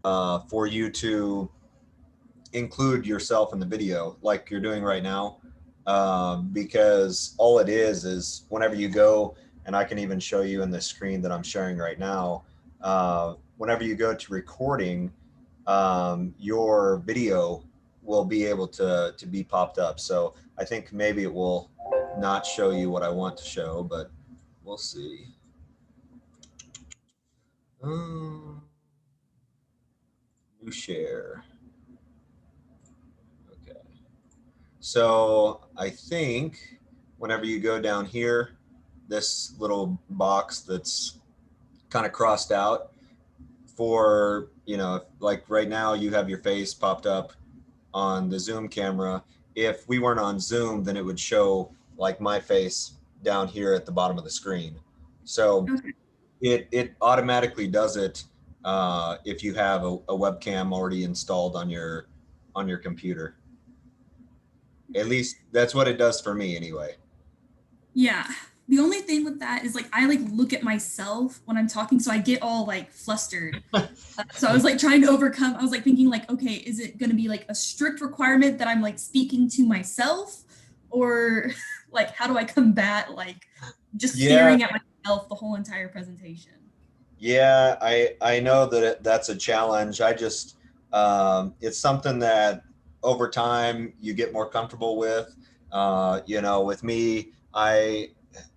for you to include yourself in the video like you're doing right now, because all it is whenever you go, and I can even show you in the screen that I'm sharing right now, whenever you go to recording, your video will be able to be popped up. So I think maybe it will not show you what I want to show, but we'll see. Um, New share. Okay. So I think whenever you go down here, this little box that's kind of crossed out for, like right now you have your face popped up on the Zoom camera. If we weren't on Zoom, then it would show like my face down here at the bottom of the screen. So Okay. it automatically does it if you have a webcam already installed on your computer. At least that's what it does for me anyway. Yeah. The only thing with that is like I like look at myself when I'm talking, so I get all like flustered. So I was like trying to overcome. I was like thinking like, okay, is it going to be like a strict requirement that I'm like speaking to myself, or like how do I combat like just Yeah, staring at myself the whole entire presentation? yeah, I know that that's a challenge. I just it's something that over time you get more comfortable with. With me, I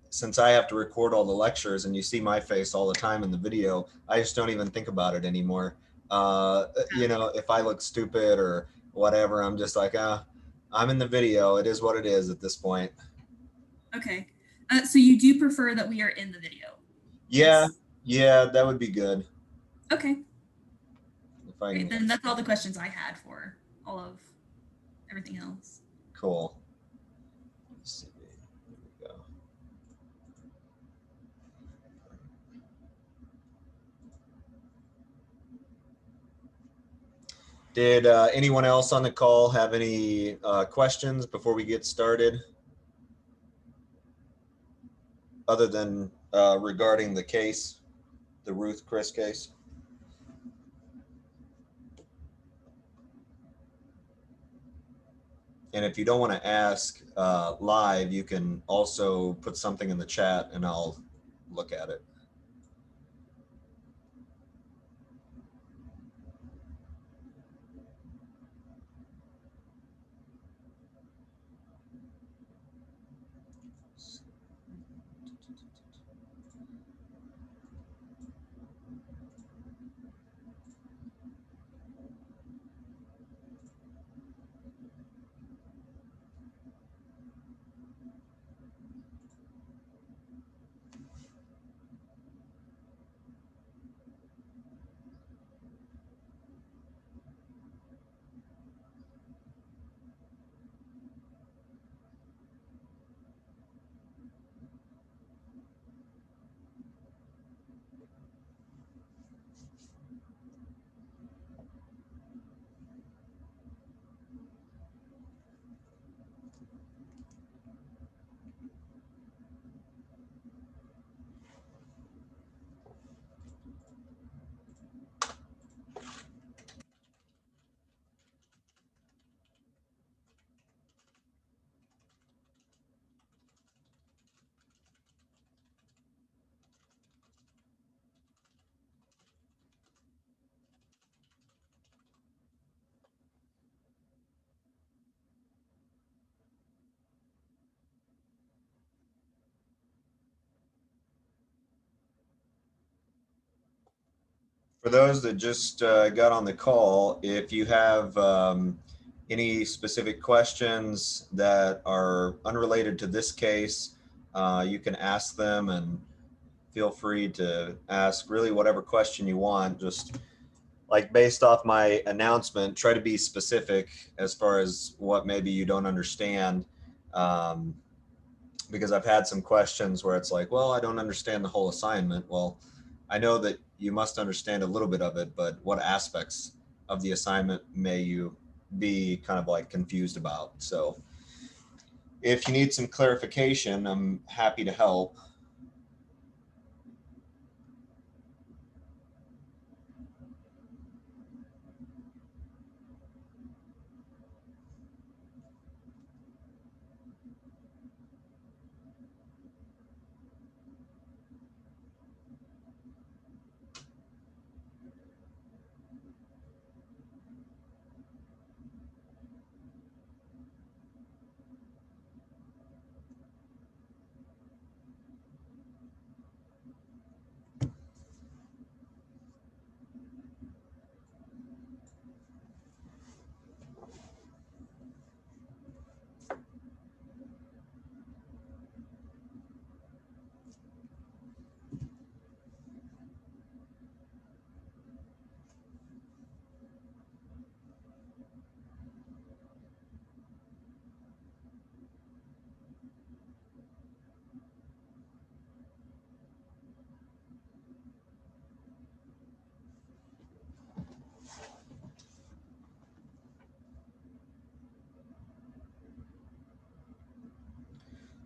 since I have to record all the lectures and you see my face all the time in the video, I just don't even think about it anymore. If I look stupid or whatever, I'm just like, I'm in the video. It is what it is at this point. Okay. So you do prefer that we are in the video? Yeah, Yes. yeah, that would be good Okay. if I can Great. get Then that's all the questions I had for all of everything else. cool. Let's see. Here we go. Did anyone else on the call have any questions before we get started, other than regarding the case, the Ruth Chris case? And if you don't want to ask live, you can also put something in the chat and I'll look at it. For those that just got on the call, if you have any specific questions that are unrelated to this case, you can ask them, and feel free to ask really whatever question you want. Just like based off my announcement, try to be specific as far as what maybe you don't understand. Um, because I've had some questions where it's like, well, I don't understand the whole assignment. Well, I know that you must understand a little bit of it, but what aspects of the assignment may you be kind of like confused about? So if you need some clarification, I'm happy to help.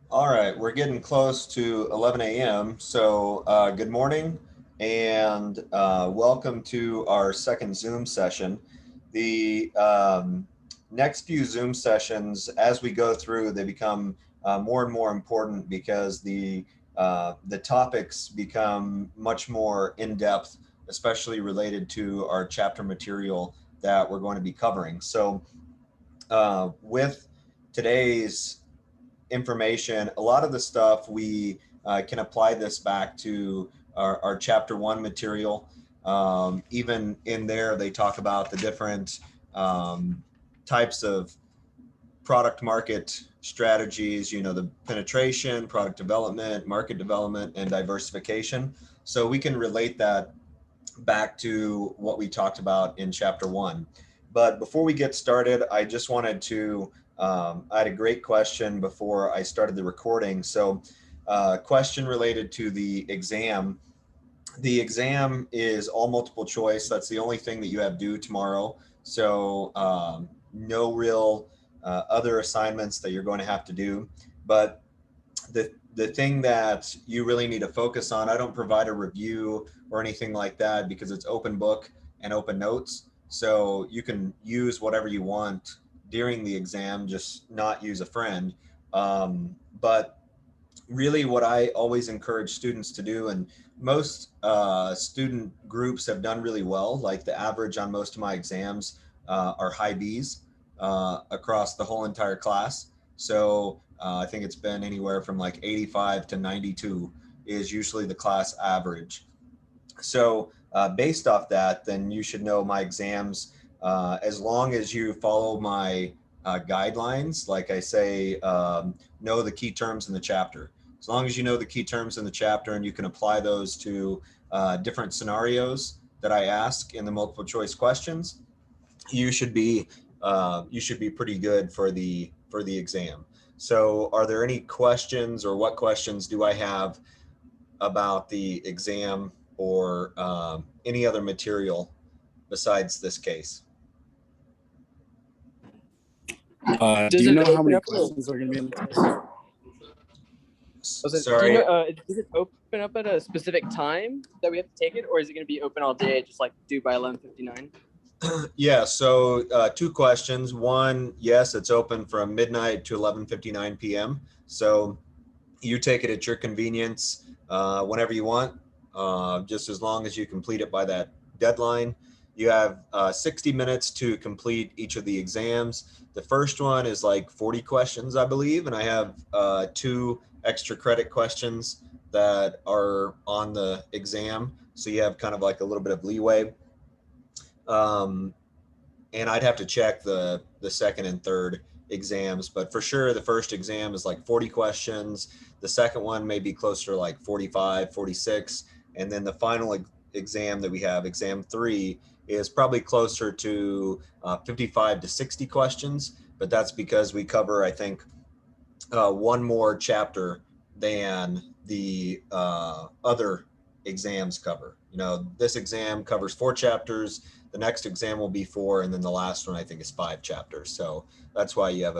All right, we're getting close to 11 a.m. So, good morning and welcome to our second Zoom session. The next few Zoom sessions, as we go through, they become more and more important because the topics become much more in depth, especially related to our chapter material that we're going to be covering. So, with today's information, a lot of the stuff we can apply this back to our chapter one material. Even in there, they talk about the different types of product market strategies, the penetration, product development, market development, and diversification. So we can relate that back to what we talked about in chapter one. But before we get started, I just wanted to, I had a great question before I started the recording. So, question related to the exam. The exam is all multiple choice. That's the only thing that you have due tomorrow. So, no real other assignments that you're going to have to do. But the thing that you really need to focus on, I don't provide a review or anything like that because it's open book and open notes. So you can use whatever you want during the exam, just not use a friend. But really, what I always encourage students to do, and most student groups have done really well, like the average on most of my exams are high B's across the whole entire class. So I think it's been anywhere from like 85 to 92 is usually the class average. So based off that, then you should know my exams. As long as you follow my guidelines, like I say, know the key terms in the chapter. As long as you know the key terms in the chapter and you can apply those to different scenarios that I ask in the multiple choice questions, you should be pretty good for the exam. So, are there any questions, or what questions do I have about the exam or any other material besides this case? Do Does you it know how open many up? questions are going to be in the test? Do you Sorry. know? Does it open up at a specific time that we have to take it, or is it going to be open all day, just like due by 11:59? Yeah, so two questions. One, yes, it's open from midnight to 11:59 p.m. So you take it at your convenience whenever you want, just as long as you complete it by that deadline. You have 60 minutes to complete each of the exams. The first one is like 40 questions, I believe, and I have two extra credit questions that are on the exam. So you have kind of like a little bit of leeway. Um, and I'd have to check the second and third exams, but for sure the first exam is like 40 questions. The second one may be closer to like 45, 46, and then the final exam that we have, exam three, is probably closer to 55 to 60 questions, but that's because we cover, I think, one more chapter than the other exams cover. This exam covers four chapters. The next exam will be four, and then the last one I think is five chapters. So that's why you have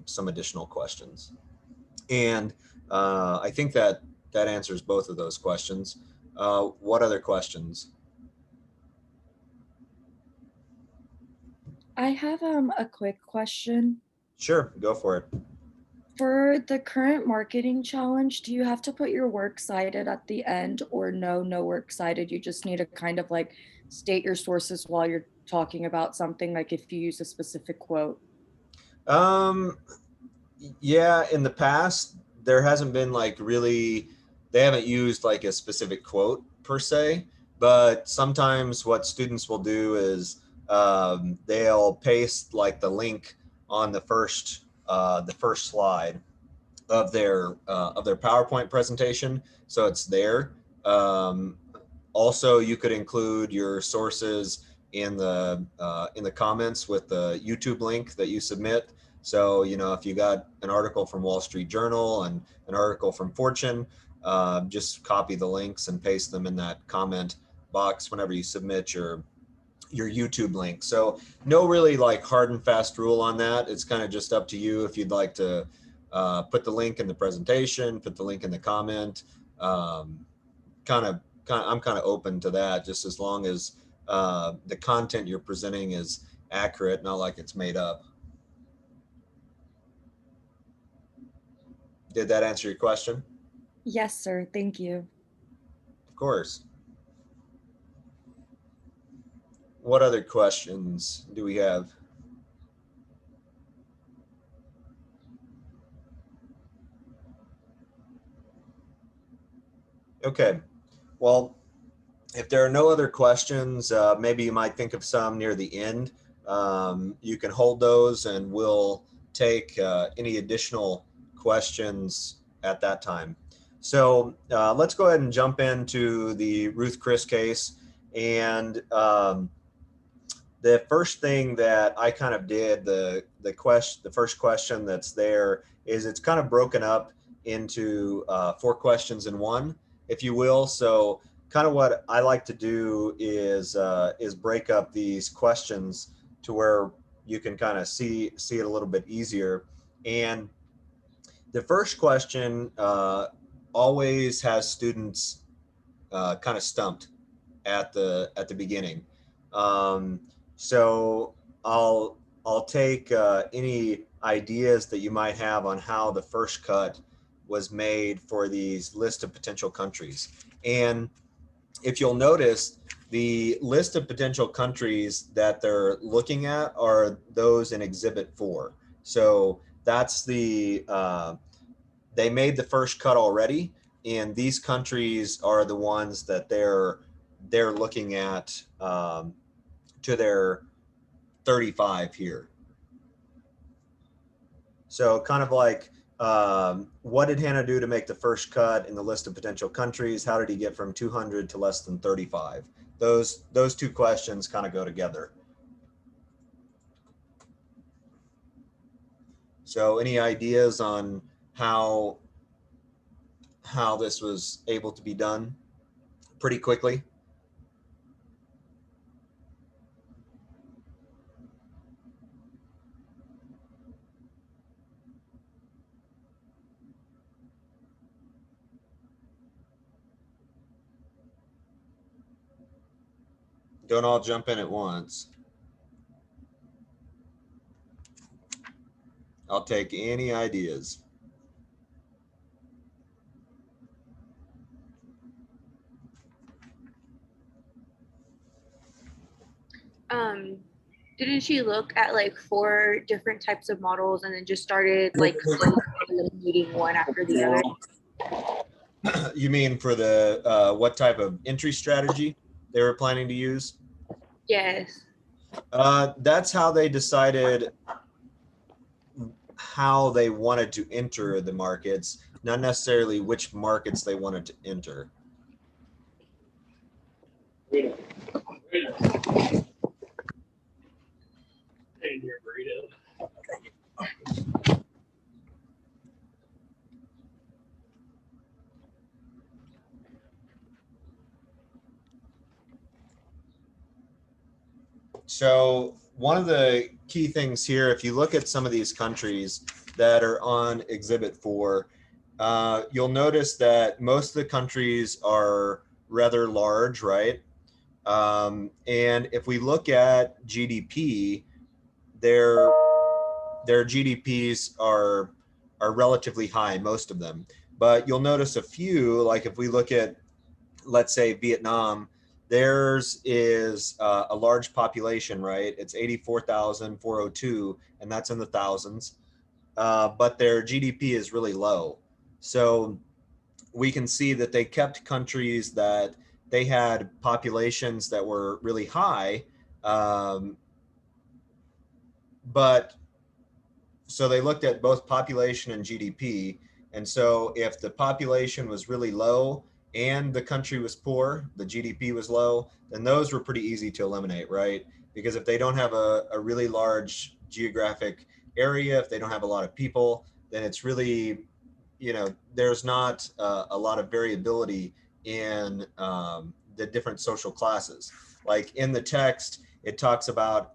some additional questions. And I think that answers both of those questions. What other questions? I have a quick question. Sure, go for it. For the current marketing challenge, do you have to put your works cited at the end, or no works cited? You just need to kind of like state your sources while you're talking about something, like if you use a specific quote. Um, yeah, in the past, there hasn't been like really, they haven't used like a specific quote per se, but sometimes what students will do is they'll paste like the link on the first slide of their PowerPoint presentation, so it's there. Um, Also, you could include your sources in the comments with the YouTube link that you submit. So, if you got an article from Wall Street Journal and an article from Fortune, just copy the links and paste them in that comment box whenever you submit your YouTube link. So no really like hard and fast rule on that. It's kind of just up to you if you'd like to put the link in the presentation, put the link in the comment. I'm kind of open to that, just as long as the content you're presenting is accurate, not like it's made up. Did that answer your question? Yes, sir. Thank you. Of course. What other questions do we have? Okay, well, if there are no other questions, maybe you might think of some near the end. You can hold those and we'll take any additional questions at that time. So let's go ahead and jump into the Ruth Chris case. And the first thing that I kind of did, the first question that's there is it's kind of broken up into 4 questions in one, if you will. So kind of what I like to do is break up these questions to where you can kind of see it a little bit easier. And the first question always has students kind of stumped at the beginning. So I'll take any ideas that you might have on how the first cut was made for these list of potential countries. And if you'll notice, the list of potential countries that they're looking at are those in Exhibit 4. So that's they made the first cut already, and these countries are the ones that they're looking at to their 35 here. So kind of like, what did Hannah do to make the first cut in the list of potential countries? How did he get from 200 to less than 35? Those 2 questions kind of go together. So any ideas on how this was able to be done pretty quickly? Don't all jump in at once. I'll take any ideas. Didn't she look at like 4 different types of models and then just started like eliminating one after the other? You mean for the what type of entry strategy they were planning to use? Yes. That's how they decided how they wanted to enter the markets, not necessarily which markets they wanted to enter. So one of the key things here, if you look at some of these countries that are on Exhibit 4, you'll notice that most of the countries are rather large, right? And if we look at GDP, their GDPs are relatively high, most of them. But you'll notice a few, like if we look at, let's say, Vietnam, theirs is a large population, right? It's 84,402, and that's in the thousands. But their GDP is really low. So we can see that they kept countries that they had populations that were really high. But so they looked at both population and GDP. And so if the population was really low and the country was poor, the GDP was low, then those were pretty easy to eliminate, right? Because if they don't have a really large geographic area, if they don't have a lot of people, then it's really, there's not a lot of variability in the different social classes. Like in the text, it talks about,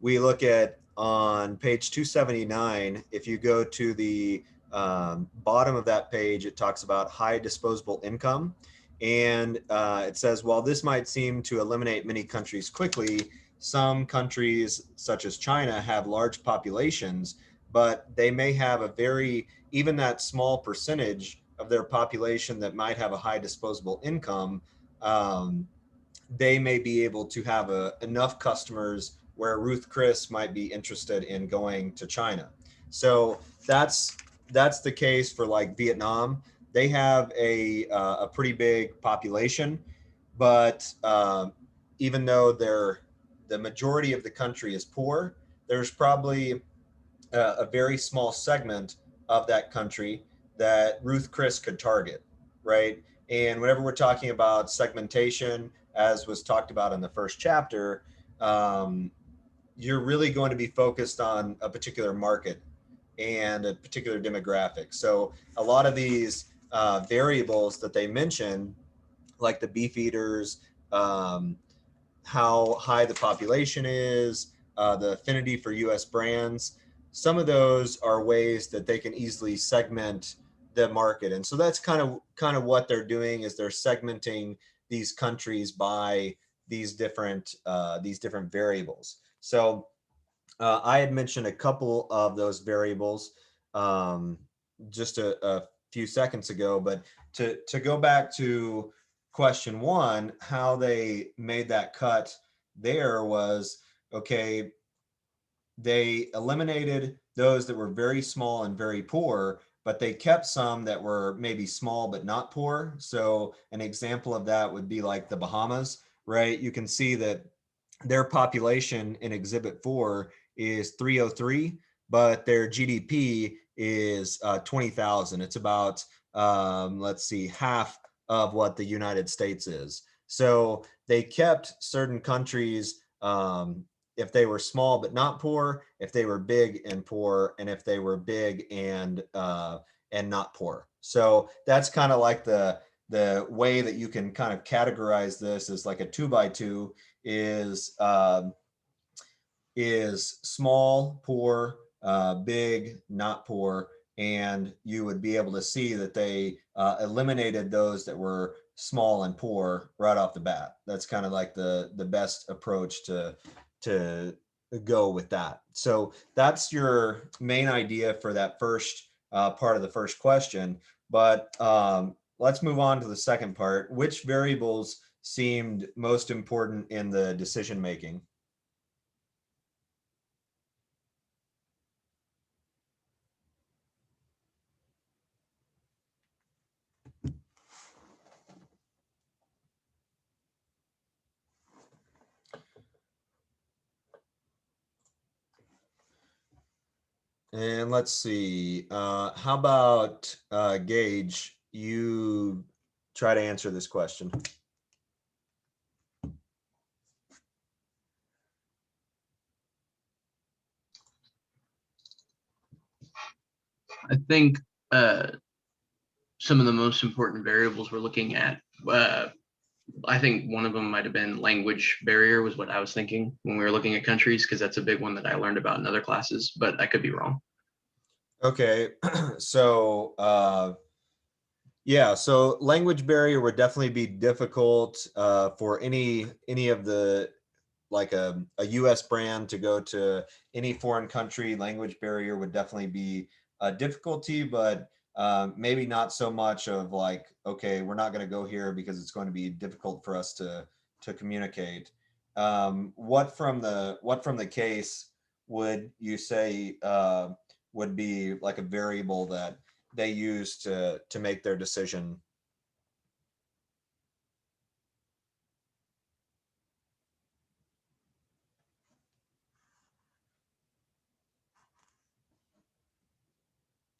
we look at on page 279, if you go to the bottom of that page, it talks about high disposable income. And it says, while this might seem to eliminate many countries quickly, some countries, such as China, have large populations, but they may have a very, even that small percentage of their population that might have a high disposable income, they may be able to have enough customers where Ruth Chris might be interested in going to China. So that's the case for like Vietnam. They have a pretty big population, but even though the majority of the country is poor, there's probably a very small segment of that country that Ruth Chris could target, right? And whenever we're talking about segmentation, as was talked about in the first chapter, you're really going to be focused on a particular market and a particular demographic. So a lot of these variables that they mention, like the beef eaters, how high the population is, the affinity for US brands, some of those are ways that they can easily segment the market. And so that's kind of what they're doing, is they're segmenting these countries by these different variables. So I had mentioned a couple of those variables just a few seconds ago, but to go back to question one, how they made that cut there was, okay, they eliminated those that were very small and very poor, but they kept some that were maybe small but not poor. So an example of that would be like the Bahamas, right? You can see that their population in Exhibit 4 is 303, but their GDP is 20,000. It's about, let's see, half of what the United States is. So they kept certain countries, if they were small but not poor, if they were big and poor, and if they were big and not poor. So that's kind of like the way that you can kind of categorize this as like a 2x2 is small, poor, big, not poor, and you would be able to see that they eliminated those that were small and poor right off the bat. That's kind of like the best approach to go with that. So that's your main idea for that first part of the first question. But let's move on to the second part. Which variables seemed most important in the decision making? And let's see, how about Gage, you try to answer this question. I think some of the most important variables we're looking at, I think one of them might have been language barrier was what I was thinking when we were looking at countries, because that's a big one that I learned about in other classes, but I could be wrong. Okay, so yeah, so language barrier would definitely be difficult for any of the, like a US brand to go to any foreign country. Language barrier would definitely be a difficulty, but maybe not so much of like, okay, we're not going to go here because it's going to be difficult for us to communicate. What from the case would you say would be like a variable that they use to make their decision?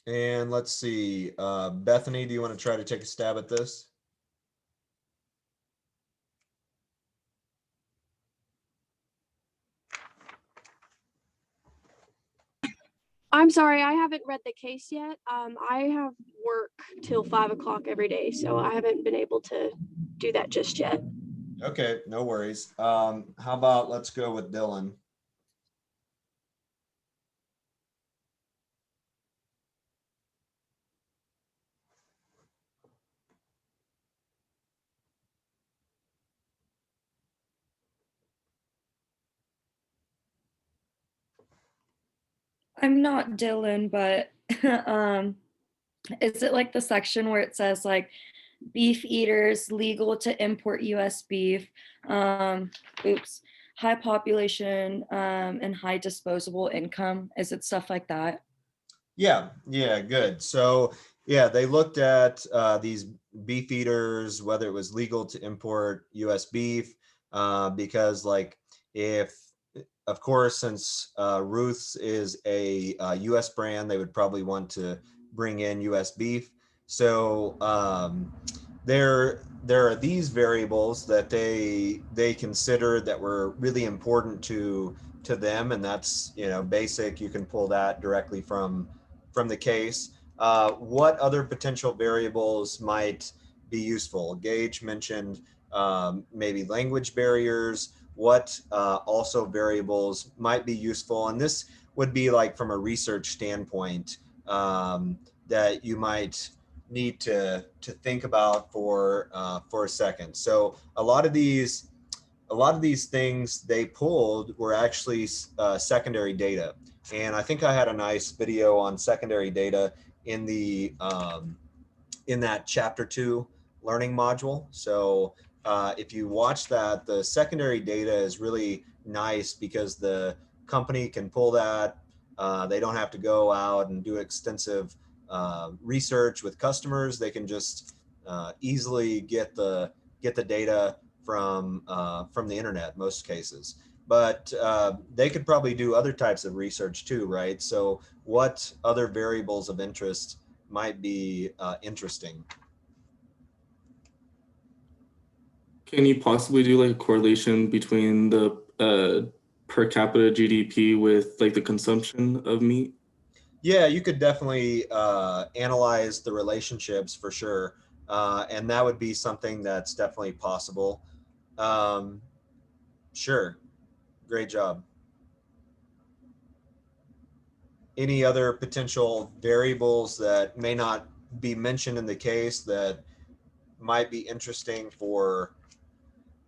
And let's see, Bethany, do you want to try to take a stab at this? I'm sorry, I haven't read the case yet. I have work till 5 o'clock every day, so I haven't been able to do that just yet. Okay, no worries. How about let's go with Dylan? I'm not Dylan, but is it like the section where it says like beef eaters legal to import US beef? Oops, high population and high disposable income. Is it stuff like that? Yeah, yeah, good. So yeah, they looked at these beef eaters, whether it was legal to import US beef, because like if, of course, since Ruth's is a US brand, they would probably want to bring in US beef. So there are these variables that they considered that were really important to them, and that's, you know, basic. You can pull that directly from the case. What other potential variables might be useful? Gage mentioned maybe language barriers. What also variables might be useful? And this would be like from a research standpoint, that you might need to think about for a second. So a lot of these things they pulled were actually secondary data. And I think I had a nice video on secondary data in the in that chapter 2 learning module. So if you watch that, the secondary data is really nice because the company can pull that. They don't have to go out and do extensive research with customers. They can just easily get the data from the internet most cases. But they could probably do other types of research too, right? So what other variables of interest might be interesting? Can you possibly do like a correlation between the per capita GDP with like the consumption of meat? Yeah, you could definitely analyze the relationships for sure. And that would be something that's definitely possible. Um, sure, great job. Any other potential variables that may not be mentioned in the case that might be interesting for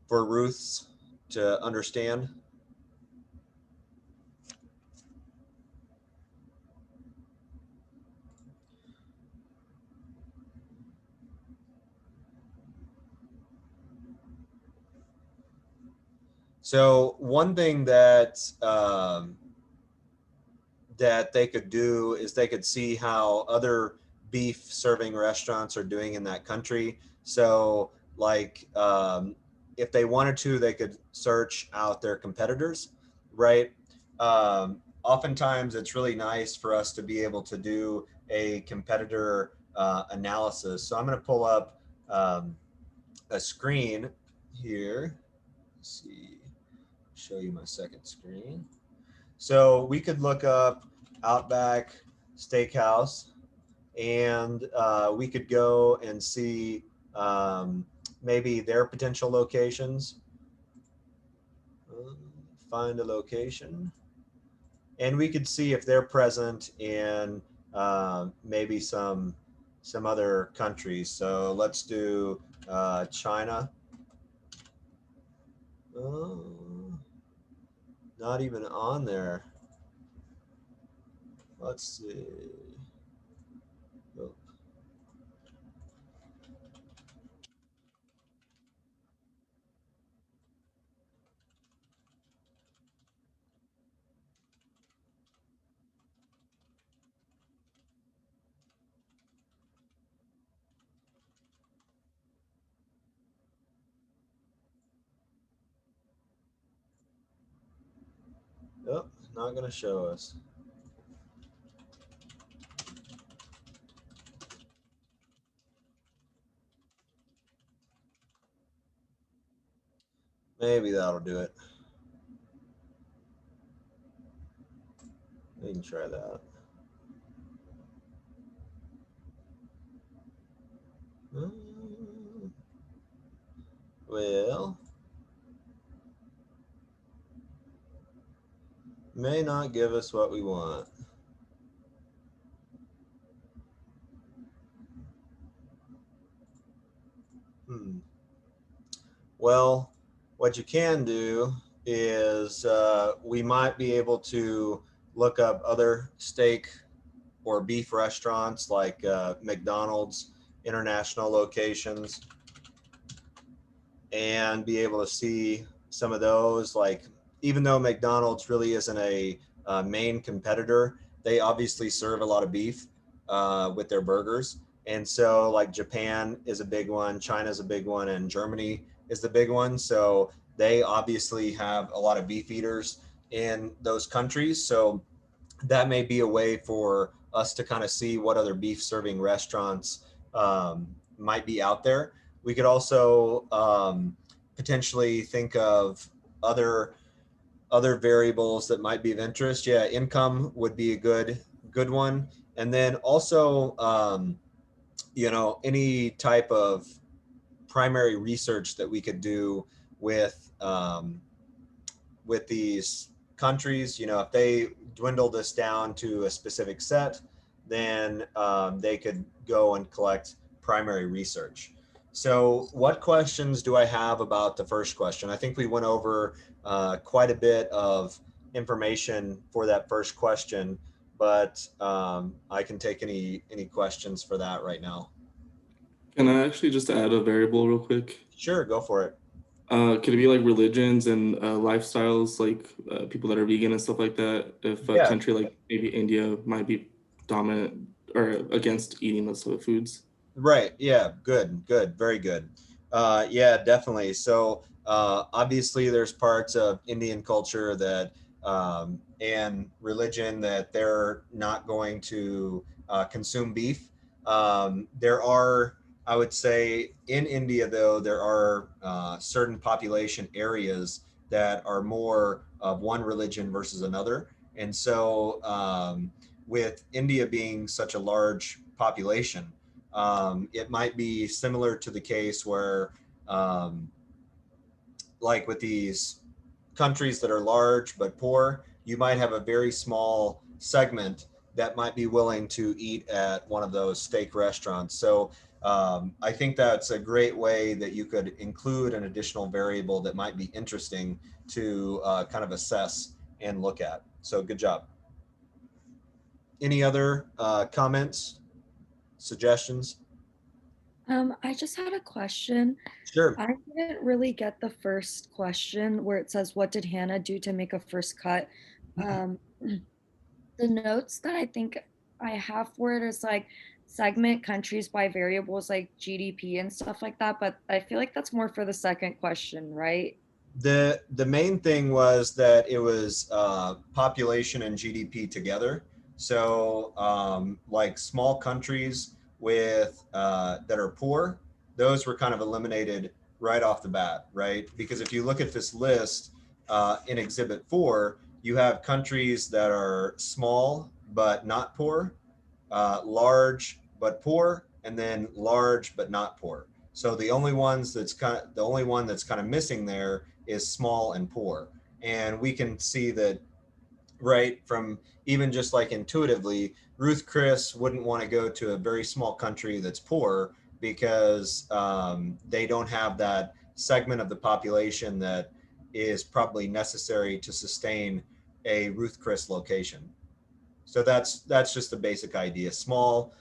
Ruth's to understand? So one thing that they could do is they could see how other beef serving restaurants are doing in that country. So like if they wanted to, they could search out their competitors, right? Oftentimes it's really nice for us to be able to do a competitor analysis. So I'm going to pull up a screen here. Let's see, show you my second screen. So we could look up Outback Steakhouse, and we could go and see maybe their potential locations. Find a location, and we could see if they're present in maybe some other countries. So let's do China. Oh, not even on there. Let's see. Oh. Oh, not going to show us. Maybe that'll do it. We can try that. Well, may not give us what we want. Well, what you can do is we might be able to look up other steak or beef restaurants like McDonald's, international locations, and be able to see some of those. Like, even though McDonald's really isn't a main competitor, they obviously serve a lot of beef with their burgers. And so, like, Japan is a big one, China's a big one, and Germany is the big one. So they obviously have a lot of beef eaters in those countries. So that may be a way for us to kind of see what other beef serving restaurants might be out there. We could also potentially think of other variables that might be of interest. Yeah, income would be a good one, and then also any type of primary research that we could do with these countries. If they dwindle this down to a specific set, then they could go and collect primary research. So what questions do I have about the first question? I think we went over quite a bit of information for that first question, but I can take any questions for that right now. Can I actually just add a variable real quick? Sure, go for it. Could it be like religions and lifestyles, like people that are vegan and stuff like that? If a Yeah. country like maybe India might be dominant or against eating those sort of foods. Right. Yeah. Good. Good. Very good. Yeah, definitely. So obviously, there's parts of Indian culture that and religion that they're not going to consume beef. There are, I would say, in India though, there are certain population areas that are more of one religion versus another, and so with India being such a large population, it might be similar to the case where, like with these countries that are large but poor, you might have a very small segment that might be willing to eat at one of those steak restaurants. So I think that's a great way that you could include an additional variable that might be interesting to kind of assess and look at. So good job. Any other comments, suggestions? I just had a question. Sure. I didn't really get the first question where it says, what did Hannah do to make a first cut? The notes that I think I have for it is like segment countries by variables like GDP and stuff like that, but I feel like that's more for the second question, right? The main thing was that it was population and GDP together. So like small countries with that are poor, those were kind of eliminated right off the bat, right? Because if you look at this list in Exhibit 4, you have countries that are small but not poor, large but poor, and then large but not poor. So the only one that's kind of missing there is small and poor. And we can see that right from even just like intuitively, Ruth Chris wouldn't want to go to a very small country that's poor because they don't have that segment of the population that is probably necessary to sustain a Ruth Chris location. So that's just the basic idea. Small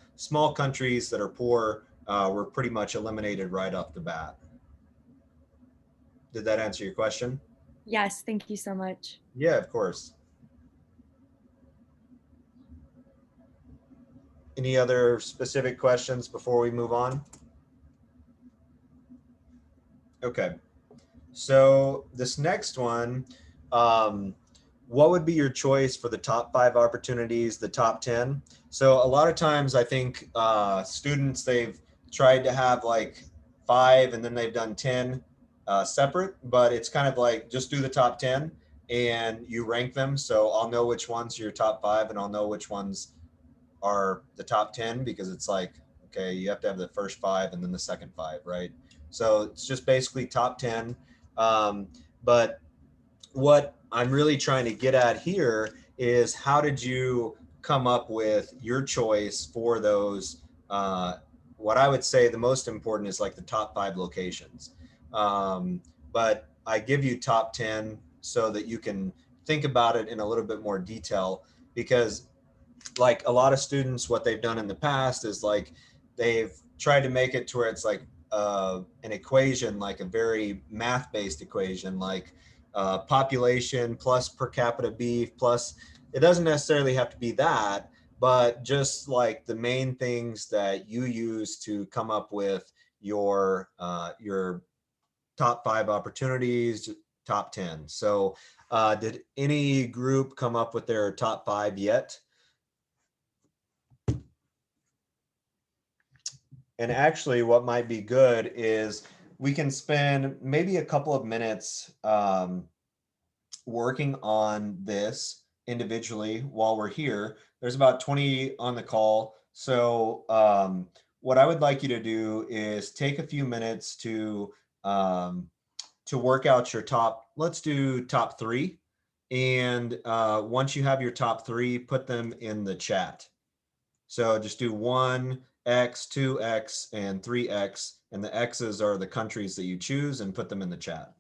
countries that are poor were pretty much eliminated right off the bat. Did that answer your question? Yes, thank you so much. Yeah, of course. Any other specific questions before we move on? Okay. So this next one, what would be your choice for the top 5 opportunities, the top 10? So a lot of times I think students, they've tried to have like 5 and then they've done 10 separate, but it's kind of like just do the top 10 and you rank them. So I'll know which ones are your top 5 and I'll know which ones are the top 10, because it's like, okay, you have to have the first 5 and then the second 5, right? So it's just basically top 10. But what I'm really trying to get at here is, how did you come up with your choice for those? What I would say the most important is like the top 5 locations. But I give you top 10 so that you can think about it in a little bit more detail. because like a lot of students, what they've done in the past is like they've tried to make it to where it's like an equation, like a very math-based equation, like population plus per capita beef plus. It doesn't necessarily have to be that, but just like the main things that you use to come up with your top 5 opportunities, top 10. So did any group come up with their top 5 yet? And actually, what might be good is we can spend maybe a couple of minutes working on this individually while we're here. There's about 20 on the call. So what I would like you to do is take a few minutes to work out your top, let's do top 3. And once you have your top 3, put them in the chat. So just do 1x, 2x, and 3x, and the x's are the countries that you choose, and put them in the chat.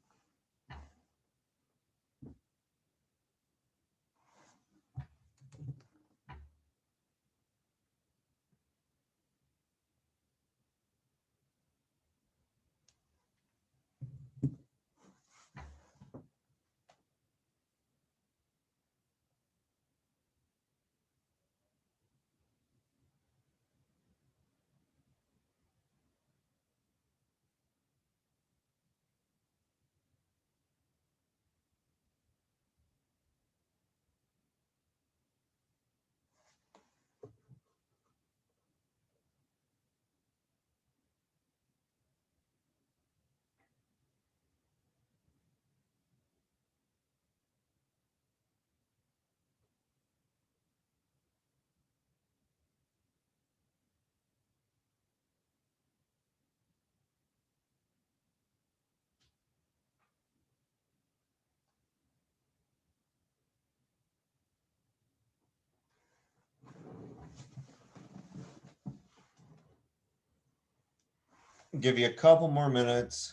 Give you a couple more minutes.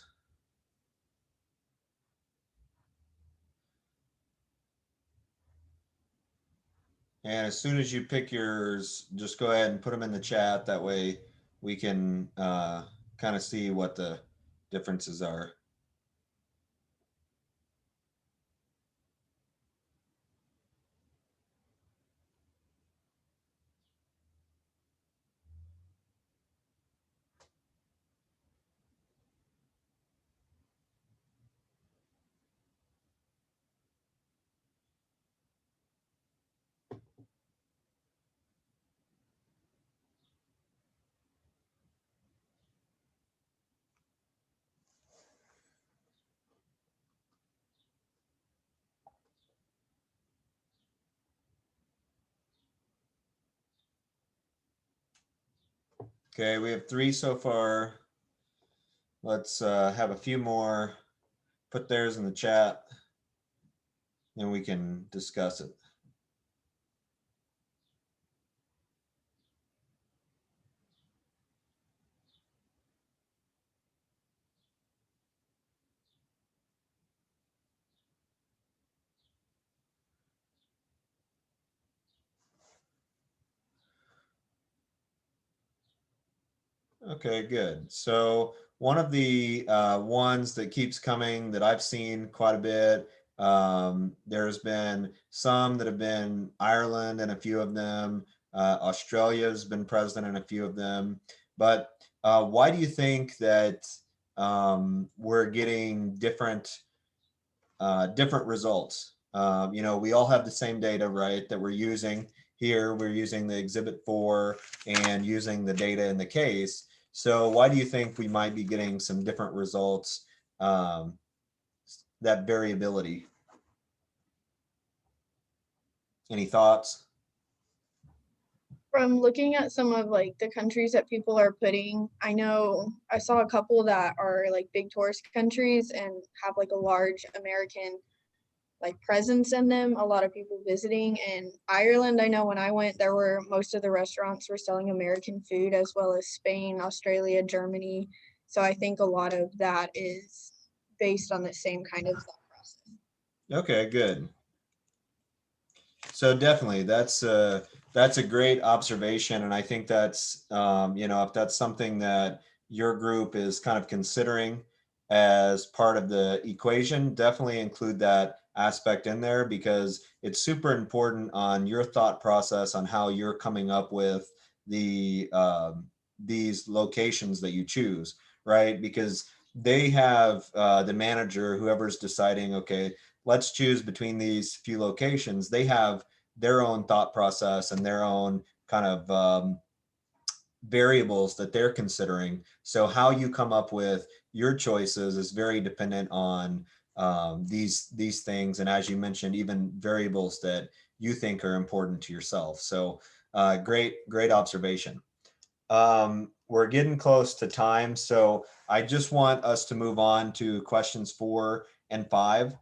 And as soon as you pick yours, just go ahead and put them in the chat. That way we can kind of see what the differences are. Okay, we have 3 so far. Let's have a few more. Put theirs in the chat, and we can discuss it. Okay, good. So one of the ones that keeps coming that I've seen quite a bit, there's been some that have been Ireland and a few of them. Australia's been present in a few of them. But why do you think that we're getting different results? You know, we all have the same data, right, that we're using here. We're using the exhibit 4 and using the data in the case. So why do you think we might be getting some different results, that variability? Any thoughts? From looking at some of like the countries that people are putting, I know I saw a couple that are like big tourist countries and have like a large American like presence in them, a lot of people visiting. And Ireland, I know when I went, there were most of the restaurants were selling American food, as well as Spain, Australia, Germany. So I think a lot of that is based on the same kind of thought process. Okay, good. So definitely, that's a great observation, and I think that's if that's something that your group is kind of considering as part of the equation, definitely include that aspect in there because it's super important on your thought process on how you're coming up with these locations that you choose, right? Because they have the manager, whoever's deciding, okay, let's choose between these few locations. They have their own thought process and their own kind of variables that they're considering. So how you come up with your choices is very dependent on these things, and as you mentioned, even variables that you think are important to yourself. So great observation. We're getting close to time, so I just want us to move on to questions 4 and 5.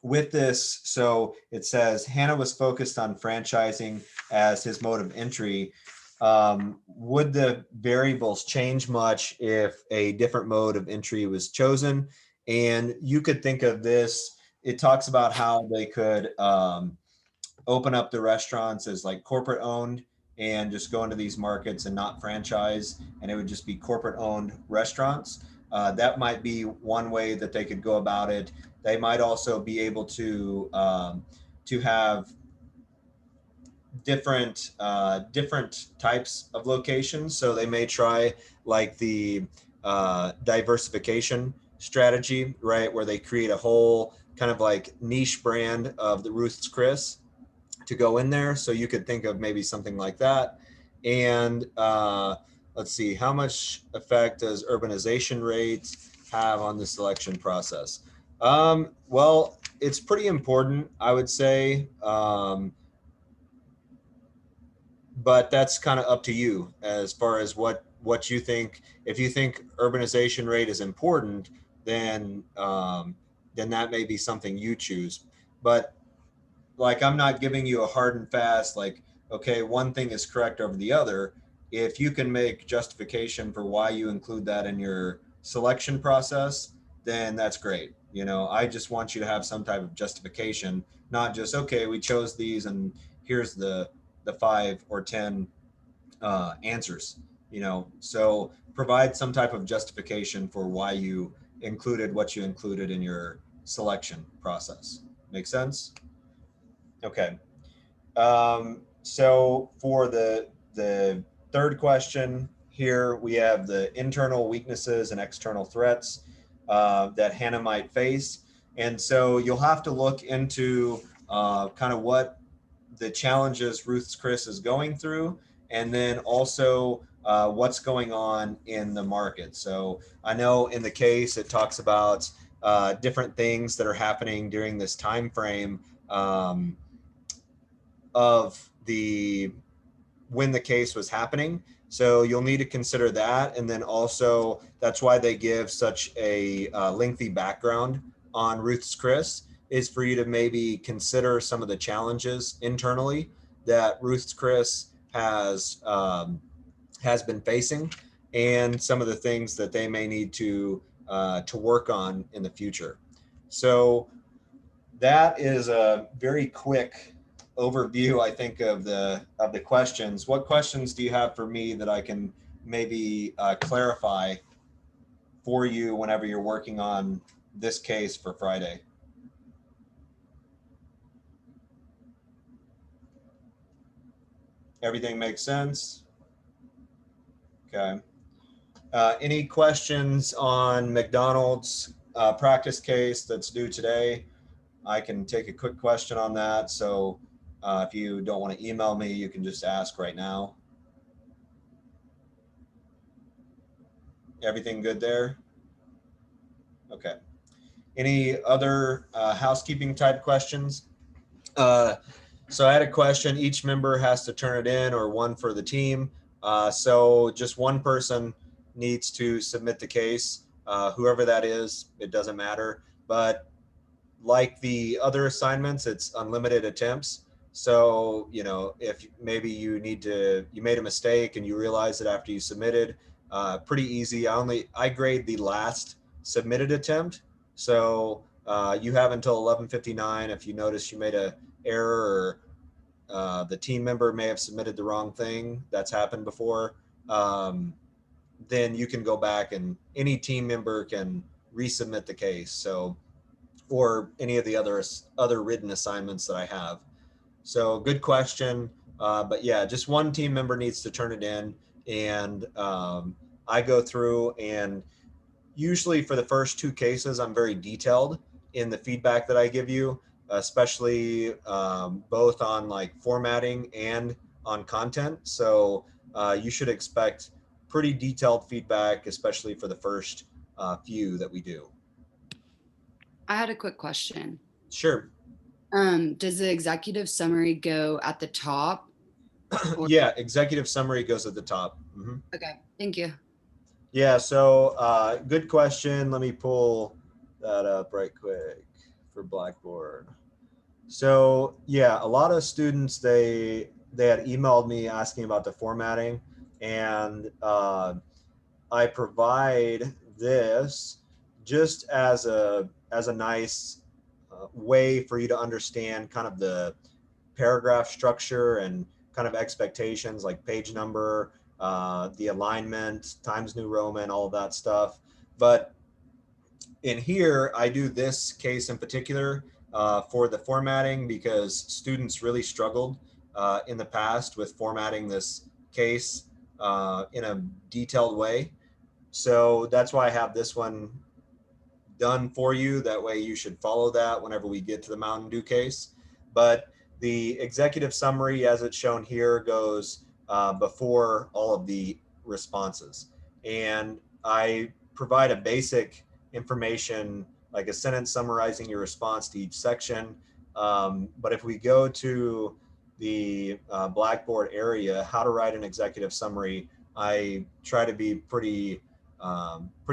With this, so it says Hannah was focused on franchising as his mode of entry. Would the variables change much if a different mode of entry was chosen? And you could think of this, it talks about how they could open up the restaurants as like corporate owned and just go into these markets and not franchise, and it would just be corporate owned restaurants. That might be one way that they could go about it. They might also be able to have different types of locations. So they may try like the diversification strategy, right, where they create a whole kind of like niche brand of the Ruth's Chris to go in there. So you could think of maybe something like that. And let's see, how much effect does urbanization rates have on the selection process? Well, it's pretty important, I would say. But that's kind of up to you as far as what you think. If you think urbanization rate is important, then that may be something you choose. But like, I'm not giving you a hard and fast, like, okay, one thing is correct over the other. If you can make justification for why you include that in your selection process, then that's great. I just want you to have some type of justification, not just, okay, we chose these and here's the 5 or 10 answers. So provide some type of justification for why you included what you included in your selection process. Make sense? Okay. So for the third question here, we have the internal weaknesses and external threats that Hannah might face. And so you'll have to look into kind of what the challenges Ruth's Chris is going through, and then also what's going on in the market. So I know in the case it talks about different things that are happening during this time frame of the when the case was happening. So you'll need to consider that. And then also that's why they give such a lengthy background on Ruth's Chris, is for you to maybe consider some of the challenges internally that Ruth's Chris has been facing, and some of the things that they may need to work on in the future. So that is a very quick overview, I think, of the questions. What questions do you have for me that I can maybe clarify for you whenever you're working on this case for Friday? Everything makes sense? Okay. Any questions on McDonald's practice case that's due today? I can take a quick question on that. So if you don't want to email me, you can just ask right now. Everything good there? Okay. Any other housekeeping type questions? So I had a question. Each member has to turn it in, or one for the team. So just one person needs to submit the case. Whoever that is, it doesn't matter. But like the other assignments, it's unlimited attempts. So, if maybe you made a mistake and you realize it after you submitted, pretty easy. I grade the last submitted attempt. So you have until 11:59. If you notice you made a error, or the team member may have submitted the wrong thing. That's happened before. Then you can go back and any team member can resubmit the case. So, or any of the other written assignments that I have. So good question. But yeah, just one team member needs to turn it in, and I go through, and usually for the first two cases, I'm very detailed in the feedback that I give you, especially both on like formatting and on content. So you should expect pretty detailed feedback, especially for the first few that we do. I had a quick question. Sure. Does the executive summary go at the top? Yeah, executive summary goes at the top. Mhm. Okay, thank you. Yeah, so good question. Let me pull that up right quick for Blackboard. So yeah, a lot of students, they had emailed me asking about the formatting, and I provide this just as a nice way for you to understand kind of the paragraph structure and kind of expectations like page number, the alignment, Times New Roman, all of that stuff. But in here, I do this case in particular for the formatting because students really struggled in the past with formatting this case in a detailed way. So that's why I have this one done for you. That way you should follow that whenever we get to the Mountain Dew case. But the executive summary, as it's shown here, goes before all of the responses. And I provide a basic information, like a sentence summarizing your response to each section. But if we go to the Blackboard area, how to write an executive summary, I try to be pretty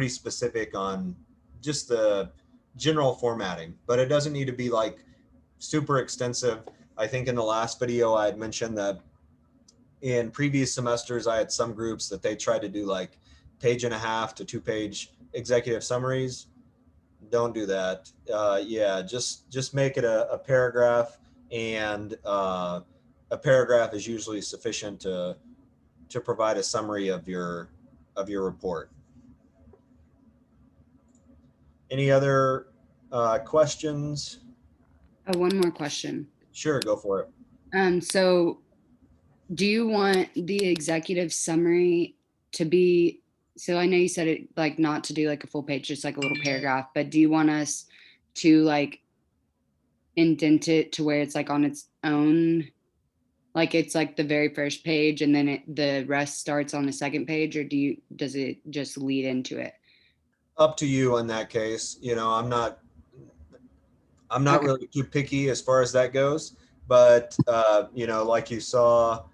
specific on just the general formatting, but it doesn't need to be like super extensive. I think in the last video I had mentioned that in previous semesters I had some groups that they tried to do like 1.5 to 2-page executive summaries. Don't do that. Yeah, just make it a paragraph, and a paragraph is usually sufficient to provide a summary of your report. Any other questions? One more question. Sure, go for it. So do you want the executive summary to be, so I know you said it like not to do like a full page, just like a little paragraph, but do you want us to like indent it to where it's like on its own? Like it's like the very first page and then the rest starts on the second page, or does it just lead into it? Up to you in that case. You know, I'm not Okay. really too picky as far as that goes, but you know, like you saw,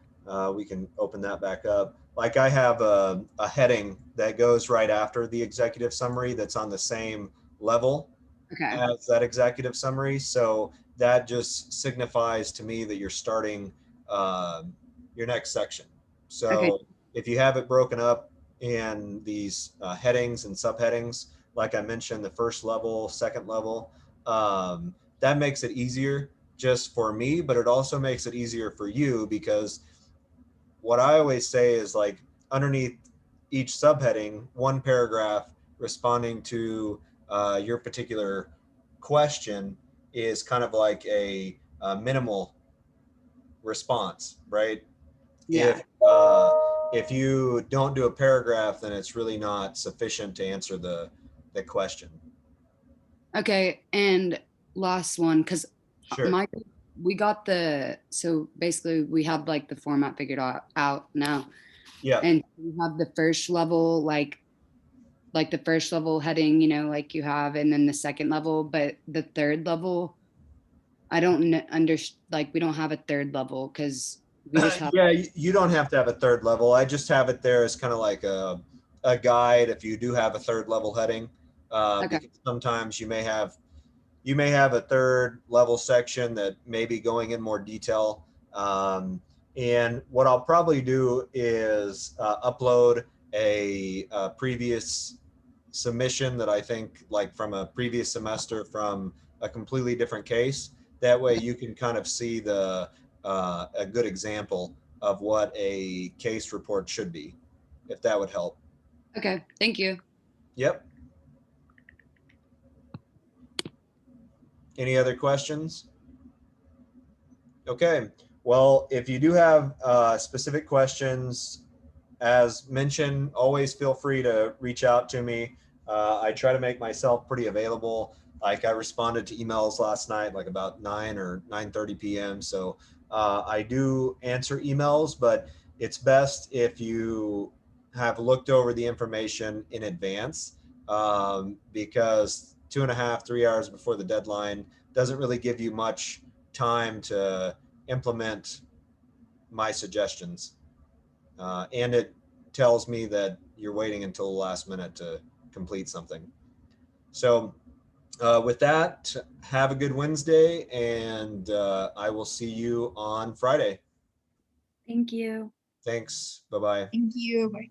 we can open that back up. Like I have a heading that goes right after the executive summary that's on the same level Okay. as that executive summary. So that just signifies to me that you're starting your next section. So Okay. if you have it broken up in these headings and subheadings, like I mentioned, the first level, second level, that makes it easier just for me, but it also makes it easier for you, because what I always say is like underneath each subheading, one paragraph responding to your particular question is kind of like a minimal response, right? Yeah. If you don't do a paragraph, then it's really not sufficient to answer the question. Okay. And last one, because Sure. we got so basically we have like the format figured out now. Yeah. And we have the first level, like the first level heading, like you have, and then the second level, but the third level, I don't like, we don't have a third level because we just have. Yeah, you don't have to have a third level. I just have it there as kind of like a guide if you do have a third level heading, Okay. because sometimes you may have a third level section that may be going in more detail. And what I'll probably do is upload a previous submission that I think like from a previous semester from a completely different case, That way you can kind of see a good example of what a case report should be, if that would help. Okay, thank you. Yep. Any other questions? Okay, well, if you do have specific questions, as mentioned, always feel free to reach out to me. I try to make myself pretty available. Like I responded to emails last night, like about 9 or 9:30 p.m. So I do answer emails, but it's best if you have looked over the information in advance, because 2.5, 3 hours before the deadline doesn't really give you much time to implement my suggestions. And it tells me that you're waiting until the last minute to complete something. So with that, have a good Wednesday, and I will see you on Friday. Thank you. Thanks. Bye-bye. Thank you. Bye.